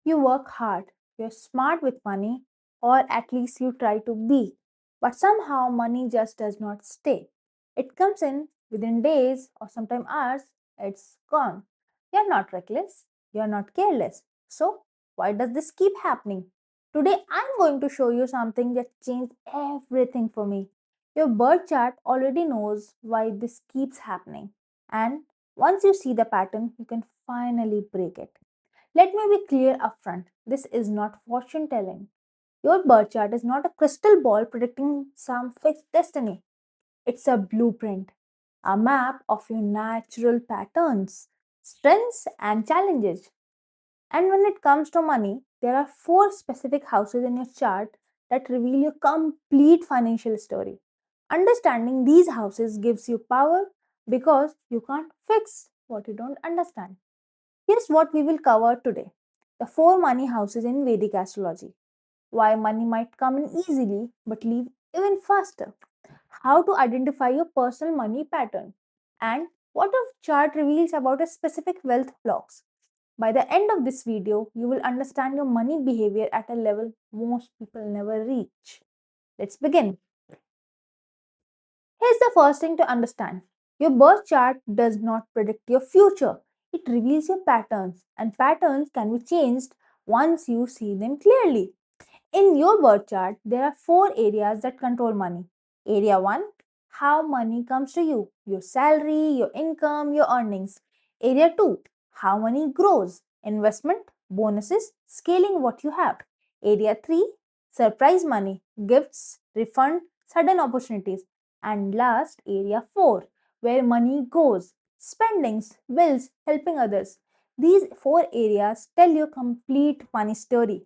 You work hard, you're smart with money, or at least you try to be. But somehow money just does not stay. It comes in within days or sometimes hours, it's gone. You're not reckless, you're not careless. So, why does this keep happening? Today, I'm going to show you something that changed everything for me. Your birth chart already knows why this keeps happening. And once you see the pattern, you can finally break it. Let me be clear upfront. This is not fortune telling. Your birth chart is not a crystal ball predicting some fixed destiny. It's a blueprint, a map of your natural patterns, strengths, and challenges. And when it comes to money, there are four specific houses in your chart that reveal your complete financial story. Understanding these houses gives you power because you can't fix what you don't understand. Here's what we will cover today: the four money houses in Vedic astrology, why money might come in easily but leave even faster, how to identify your personal money pattern, and what a chart reveals about a specific wealth blocks. By the end of this video, you will understand your money behavior at a level most people never reach. Let's begin. Here's the first thing to understand: your birth chart does not predict your future, it reveals your patterns, and patterns can be changed once you see them clearly. In your birth chart, there are four areas that control money. Area 1: how money comes to you, your salary, your income, your earnings. Area 2: how money grows, investment, bonuses, scaling what you have. Area 3: surprise money, gifts, refund, sudden opportunities. And last, area 4: where money goes, spendings, bills, helping others. These four areas tell your complete money story.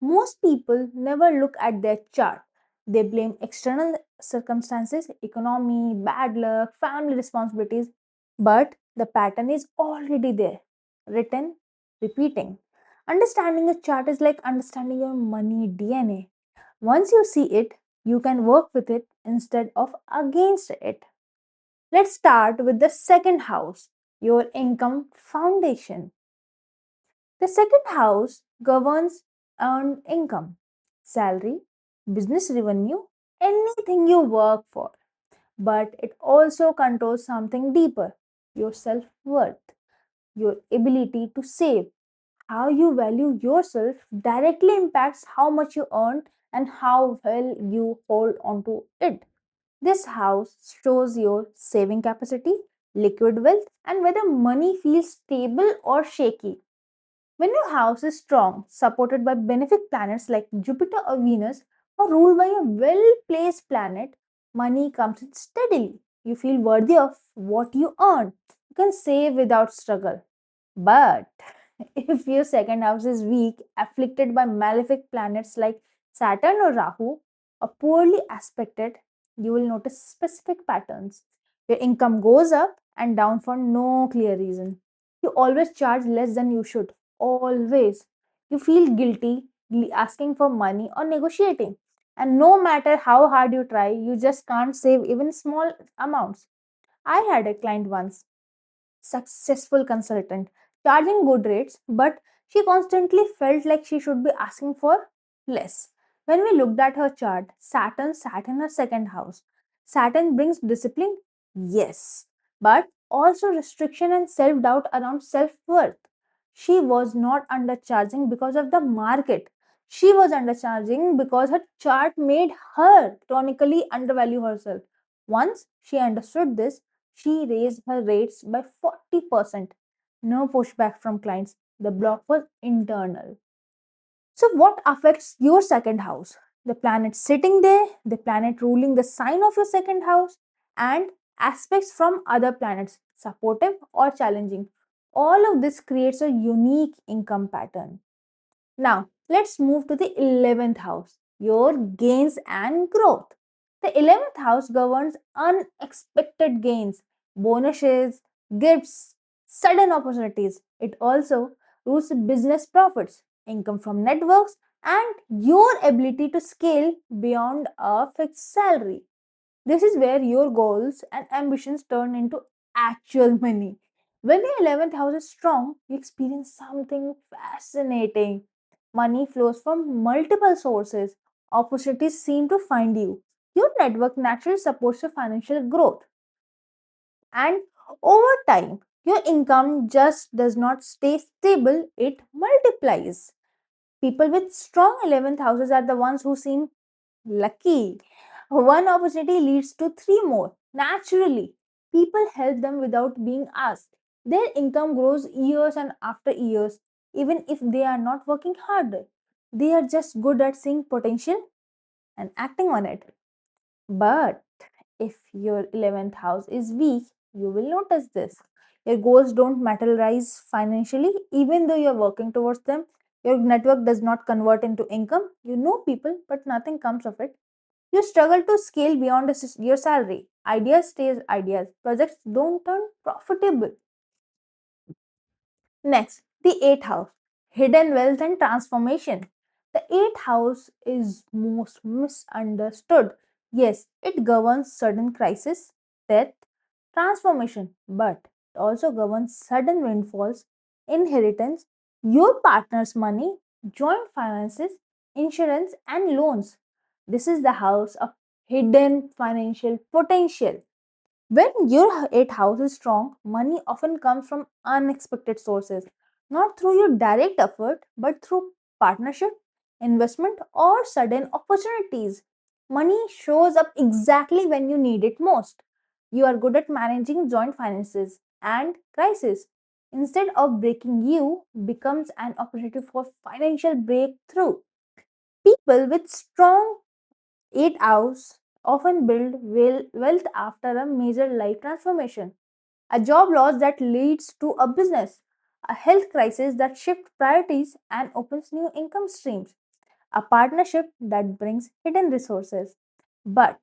Most people never look at their chart. They blame external circumstances, economy, bad luck, family responsibilities, but the pattern is already there, written, repeating. Understanding a chart is like understanding your money DNA. Once you see it, you can work with it instead of against it. Let's start with the second house, your income foundation. The second house governs earned income, salary, business revenue, anything you work for. But it also controls something deeper: your self worth, your ability to save. How you value yourself directly impacts how much you earn and how well you hold on to it. This house shows your saving capacity, liquid wealth, and whether money feels stable or shaky. When your house is strong, supported by benefic planets like Jupiter or Venus, or ruled by a well placed planet, money comes in steadily. You feel worthy of what you earn. You can save without struggle. But if your second house is weak, afflicted by malefic planets like Saturn or Rahu, or poorly aspected, you will notice specific patterns. Your income goes up and down for no clear reason. You always charge less than you should. Always. You feel guilty asking for money or negotiating. And no matter how hard you try, you just can't save even small amounts. I had a client once, successful consultant, charging good rates, but she constantly felt like she should be asking for less. When we looked at her chart, Saturn sat in her second house. Saturn brings discipline, yes, but also restriction and self doubt around self worth. She was not undercharging because of the market. She was undercharging because her chart made her chronically undervalue herself. Once she understood this, she raised her rates by 40%. No pushback from clients. The block was internal. So, what affects your second house? The planet sitting there, the planet ruling the sign of your second house, and aspects from other planets, supportive or challenging. All of this creates a unique income pattern. Now, let's move to the 11th house, your gains and growth. The 11th house governs unexpected gains, bonuses, gifts, sudden opportunities. It also rules business profits, income from networks, and your ability to scale beyond a fixed salary. This is where your goals and ambitions turn into actual money. When the 11th house is strong, you experience something fascinating. Money flows from multiple sources. Opportunities seem to find you. Your network naturally supports your financial growth. And over time, your income just does not stay stable, it multiplies. People with strong 11th houses are the ones who seem lucky. One opportunity leads to three more. Naturally, people help them without being asked. Their income grows years and after years, even if they are not working harder. They are just good at seeing potential and acting on it. But if your 11th house is weak, you will notice this. Your goals don't materialize financially, even though you're working towards them. Your network does not convert into income. You know people, but nothing comes of it. You struggle to scale beyond your salary. Ideas stays ideas. Projects don't turn profitable. Next, the eighth house, hidden wealth and transformation. The eighth house is most misunderstood. Yes, it governs sudden crisis, death, transformation, but it also governs sudden windfalls, inheritance, your partner's money, joint finances, insurance, and loans. This is the house of hidden financial potential. When your eighth house is strong, money often comes from unexpected sources, not through your direct effort, but through partnership, investment, or sudden opportunities. Money shows up exactly when you need it most. You are good at managing joint finances and crisis. Instead of breaking you, becomes an opportunity for financial breakthrough. People with strong 8 hours often build wealth after a major life transformation, a job loss that leads to a business, a health crisis that shifts priorities and opens new income streams, a partnership that brings hidden resources. But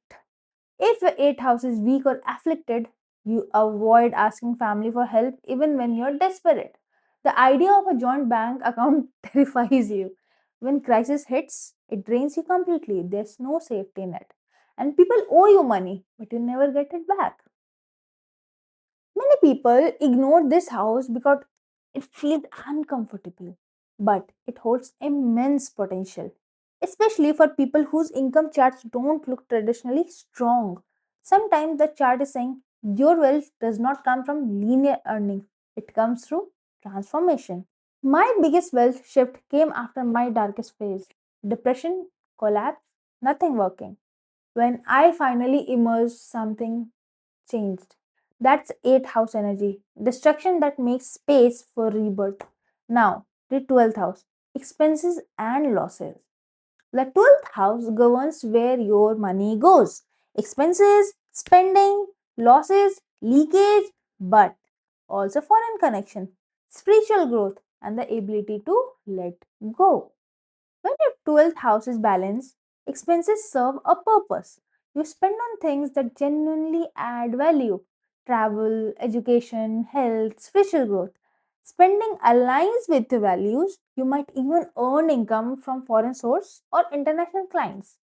if your eighth house is weak or afflicted, you avoid asking family for help even when you're desperate. The idea of a joint bank account terrifies you. When crisis hits, it drains you completely. There's no safety net. And people owe you money, but you never get it back. Many people ignore this house because it feels uncomfortable, but it holds immense potential, especially for people whose income charts don't look traditionally strong. Sometimes the chart is saying your wealth does not come from linear earning, it comes through transformation. My biggest wealth shift came after my darkest phase, depression, collapse, nothing working. When I finally emerged, something changed. That's eighth house energy, destruction that makes space for rebirth. Now, the 12th house, expenses and losses. The 12th house governs where your money goes. Expenses, spending, losses, leakage, but also foreign connection, spiritual growth, and the ability to let go. When your 12th house is balanced, expenses serve a purpose. You spend on things that genuinely add value: travel, education, health, spiritual growth. Spending aligns with your values. You might even earn income from foreign source or international clients.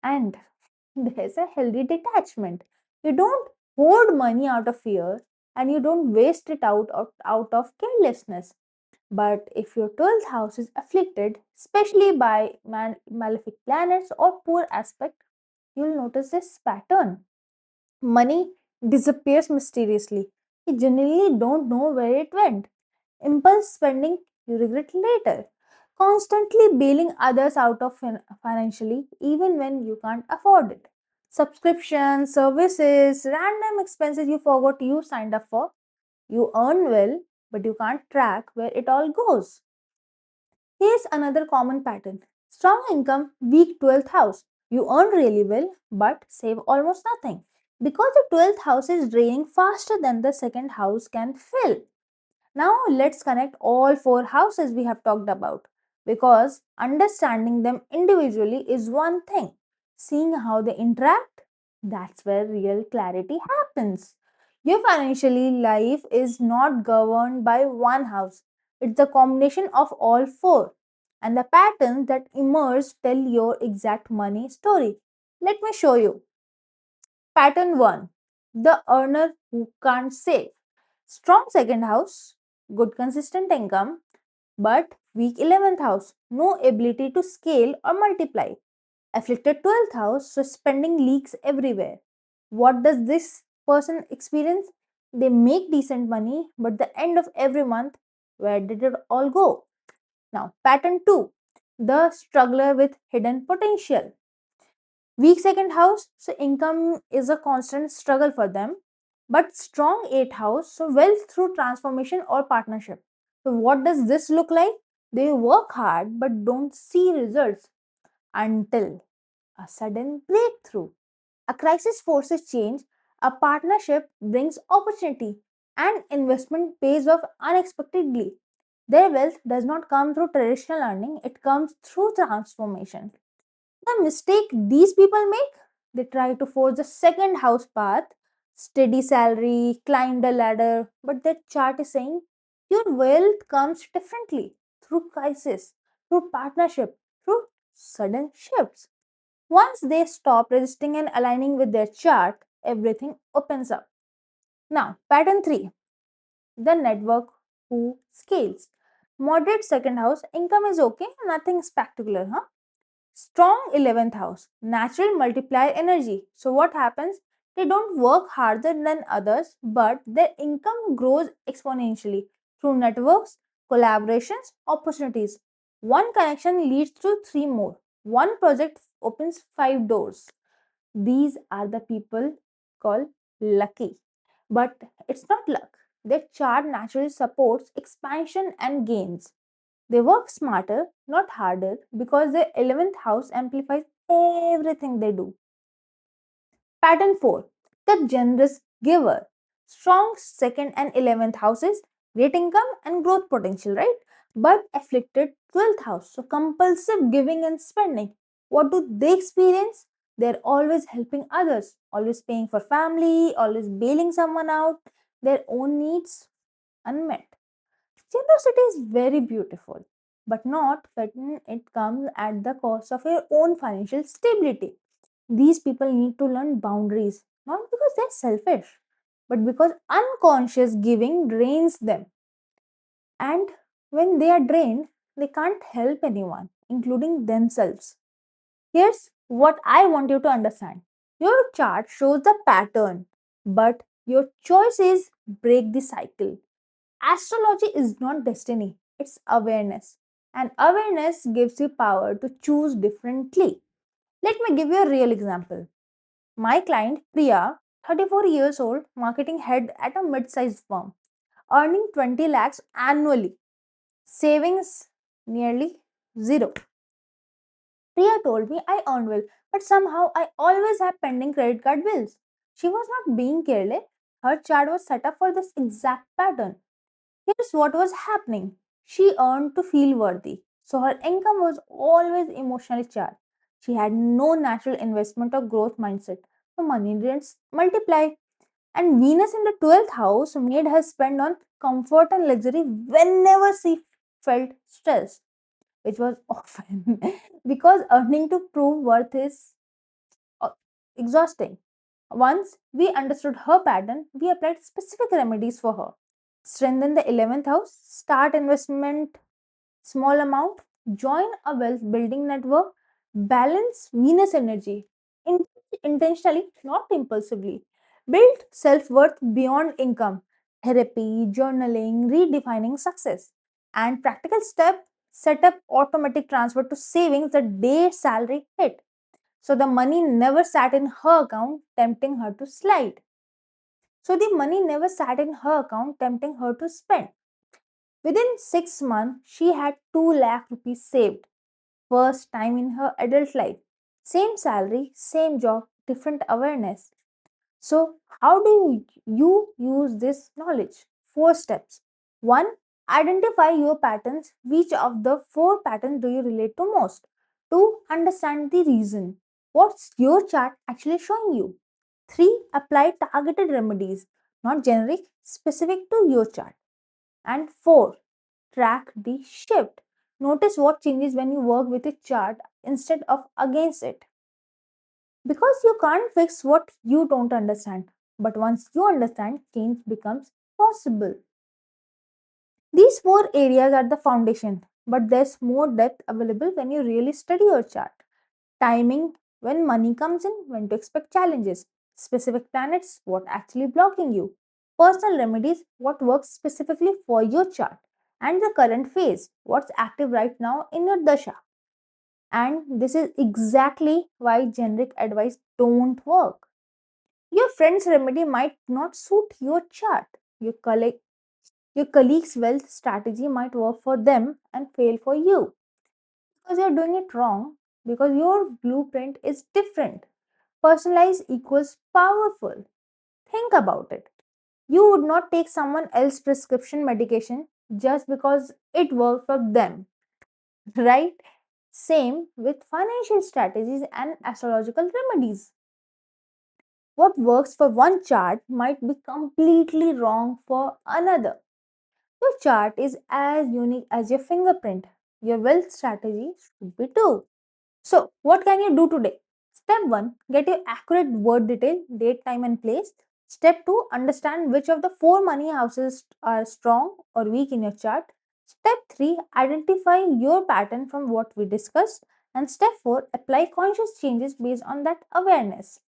And there's a healthy detachment. You don't hoard money out of fear and you don't waste it out of carelessness. But if your 12th house is afflicted, especially by malefic planets or poor aspect, you'll notice this pattern. Money disappears mysteriously. You genuinely don't know where it went. Impulse spending, you regret later. Constantly bailing others out of financially, even when you can't afford it. Subscriptions, services, random expenses you forgot you signed up for. You earn well, but you can't track where it all goes. Here's another common pattern: strong income, weak 12th house. You earn really well but save almost nothing because the 12th house is draining faster than the second house can fill. Now let's connect all four houses we have talked about, because understanding them individually is one thing. Seeing how they interact, that's where real clarity happens. Your financially life is not governed by one house. It's the combination of all four. And the patterns that emerge tell your exact money story. Let me show you. Pattern 1: the earner who can't save. Strong second house, good consistent income, but Weak 11th house, no ability to scale or multiply. Afflicted 12th house, so spending leaks everywhere. What does this person experience? They make decent money, but the end of every month, where did it all go? Now, pattern 2, the struggler with hidden potential. Weak second house, so income is a constant struggle for them, but strong 8th house, so wealth through transformation or partnership. So, what does this look like? They work hard but don't see results until a sudden breakthrough. A crisis forces change, a partnership brings opportunity, and investment pays off unexpectedly. Their wealth does not come through traditional earning, it comes through transformation. The mistake these people make, they try to force the second house path, steady salary, climb the ladder, but their chart is saying your wealth comes differently through crisis, through partnership, through sudden shifts. Once they stop resisting and aligning with their chart, everything opens up. Now, pattern 3, the network who scales. Moderate second house, income is okay, nothing spectacular, huh? Strong 11th house, natural multiplier energy. So, what happens? They don't work harder than others, but their income grows exponentially through networks, collaborations, opportunities. One connection leads to three more. One project opens five doors. These are the people called lucky. But it's not luck. Their chart naturally supports expansion and gains. They work smarter, not harder, because their 11th house amplifies everything they do. Pattern 4, the generous giver. Strong second and 11th houses, great income and growth potential, right? But afflicted 12th house, so compulsive giving and spending. What do they experience? They're always helping others, always paying for family, always bailing someone out, their own needs unmet. Generosity is very beautiful, but not when it comes at the cost of your own financial stability. These people need to learn boundaries, not because they're selfish, but because unconscious giving drains them. And when they are drained, they can't help anyone, including themselves. Here's what I want you to understand: your chart shows the pattern, but your choices break the cycle. Astrology is not destiny, it's awareness. And awareness gives you power to choose differently. Let me give you a real example. My client Priya, 34 years old, marketing head at a mid sized firm, earning 20 lakhs annually, savings nearly zero. Priya told me I earn well, but somehow I always have pending credit card bills. She was not being careless, her chart was set up for this exact pattern. Here's what was happening. She earned to feel worthy, so her income was always emotionally charged. She had no natural investment or growth mindset, so money didn't multiply. And Venus in the 12th house made her spend on comfort and luxury whenever she felt stressed, which was often because earning to prove worth is uh, exhausting. Once we understood her pattern, we applied specific remedies for her. Strengthen the 11th house, start investment small amount, join a wealth building network, balance Venus energy in- intentionally, not impulsively. Build self worth beyond income, therapy, journaling, redefining success. And practical step, set up automatic transfer to savings the day salary hit. So the money never sat in her account, tempting her to slide. So the money never sat in her account, tempting her to spend. Within 6 months, she had 2 lakh rupees saved. First time in her adult life. Same salary, same job, different awareness. So, how do you use this knowledge? Four steps. One, identify your patterns. Which of the four patterns do you relate to most? Two, understand the reason. What's your chart actually showing you? Three, apply targeted remedies, not generic, specific to your chart. And four, track the shift. Notice what changes when you work with a chart instead of against it. Because you can't fix what you don't understand. But once you understand, change becomes possible. These four areas are the foundation. But there's more depth available when you really study your chart. Timing, when money comes in, when to expect challenges, specific planets, what actually blocking you, personal remedies, what works specifically for your chart, and the current phase, what's active right now in your dasha. And this is exactly why generic advice don't work. Your friend's remedy might not suit your chart. Your colleague's wealth strategy might work for them and fail for you because you're doing it wrong, because your blueprint is different. Personalized equals powerful. Think about it. You would not take someone else's prescription medication just because it worked for them, right? Same with financial strategies and astrological remedies. What works for one chart might be completely wrong for another. Your chart is as unique as your fingerprint. Your wealth strategy should be too. So, what can you do today? Step 1, get your accurate word detail, date, time, and place. Step 2, understand which of the four money houses are strong or weak in your chart. Step 3, identify your pattern from what we discussed. And step 4, apply conscious changes based on that awareness.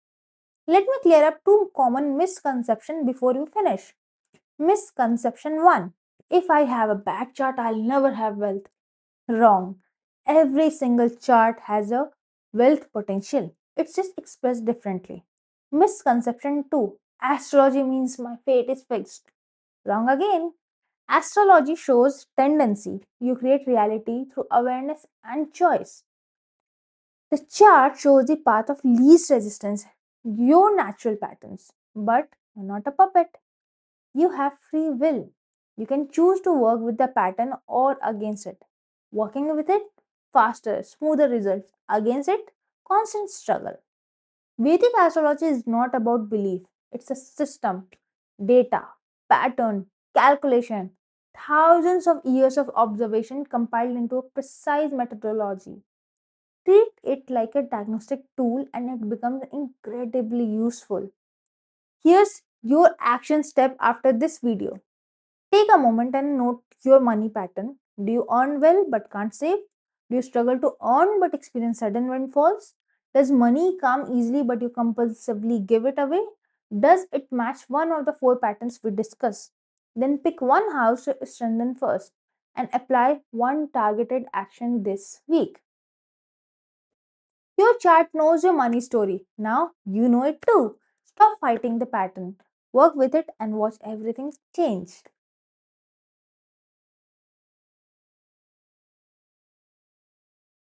Let me clear up two common misconceptions before we finish. Misconception 1, if I have a bad chart, I'll never have wealth. Wrong. Every single chart has a wealth potential. It's just expressed differently. Misconception 2, astrology means my fate is fixed. Wrong again. Astrology shows tendency. You create reality through awareness and choice. The chart shows the path of least resistance, your natural patterns, but you're not a puppet. You have free will. You can choose to work with the pattern or against it. Working with it, faster, smoother results. Against it, constant struggle. Vedic astrology is not about belief, it's a system, data, pattern, calculation, thousands of years of observation compiled into a precise methodology. Treat it like a diagnostic tool and it becomes incredibly useful. Here's your action step after this video. Take a moment and note your money pattern. Do you earn well but can't save? Do you struggle to earn but experience sudden windfalls? Does money come easily but you compulsively give it away? Does it match one of the four patterns we discussed? Then pick one house to strengthen first and apply one targeted action this week. Your chart knows your money story. Now you know it too. Stop fighting the pattern. Work with it and watch everything change.